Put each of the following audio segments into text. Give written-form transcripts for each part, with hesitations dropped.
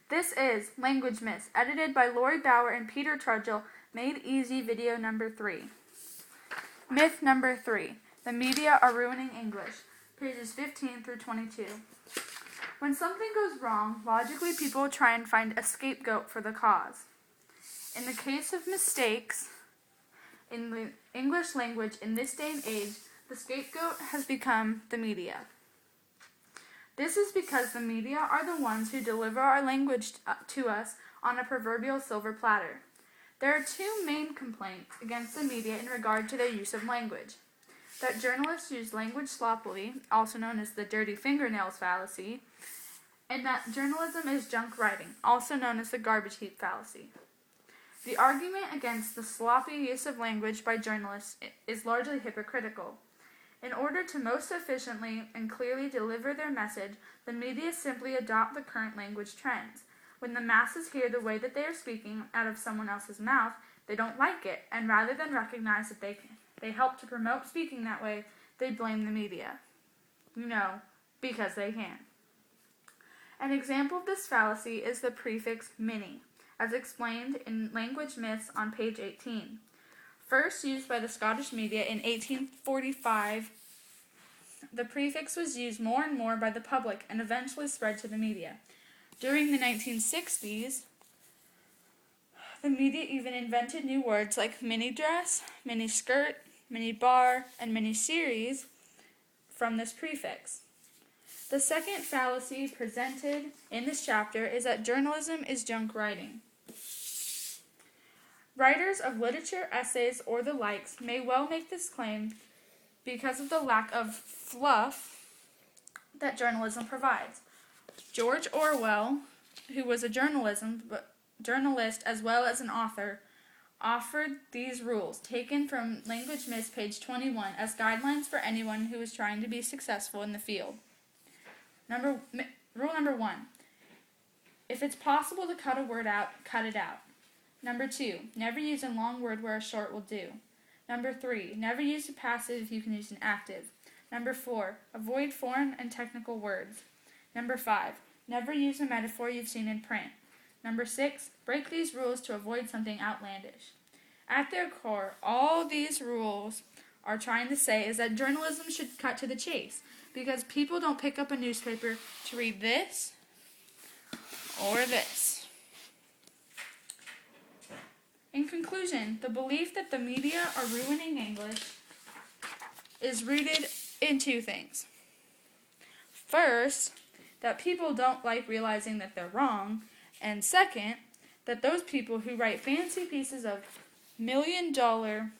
This is Language Myths, edited by Lori Bauer and Peter Trudgill, made easy video number 3. Myth number 3. The media are ruining English, pages 15 through 22. When something goes wrong, logically people try and find a scapegoat for the cause. In the case of mistakes in the English language in this day and age, the scapegoat has become the media. This is because the media are the ones who deliver our language to us on a proverbial silver platter. There are two main complaints against the media in regard to their use of language. That journalists use language sloppily, also known as the dirty fingernails fallacy, and that journalism is junk writing, also known as the garbage heap fallacy. The argument against the sloppy use of language by journalists is largely hypocritical. In order to most efficiently and clearly deliver their message, the media simply adopt the current language trends. When the masses hear the way that they are speaking out of someone else's mouth, they don't like it, and rather than recognize that they help to promote speaking that way, they blame the media. Because they can. An example of this fallacy is the prefix mini, as explained in Language Myths on page 18. First used by the Scottish media in 1845, the prefix was used more and more by the public and eventually spread to the media. During the 1960s, the media even invented new words like mini dress, mini skirt, mini bar, and mini series from this prefix. The second fallacy presented in this chapter is that journalism is junk writing. Writers of literature, essays, or the likes may well make this claim because of the lack of fluff that journalism provides. George Orwell, who was a journalist as well as an author, offered these rules, taken from Language Myths, page 21, as guidelines for anyone who is trying to be successful in the field. Rule number 1. If it's possible to cut a word out, cut it out. Number 2, never use a long word where a short will do. Number 3, never use a passive if you can use an active. Number 4, avoid foreign and technical words. Number 5, never use a metaphor you've seen in print. Number 6, break these rules to avoid something outlandish. At their core, all these rules are trying to say is that journalism should cut to the chase, because people don't pick up a newspaper to read this or this. In conclusion, the belief that the media are ruining English is rooted in two things. First, that people don't like realizing that they're wrong, and second, that those people who write fancy pieces of million-dollar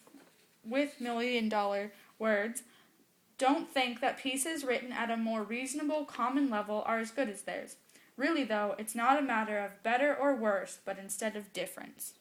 words don't think that pieces written at a more reasonable, common level are as good as theirs. Really, though, it's not a matter of better or worse, but instead of difference.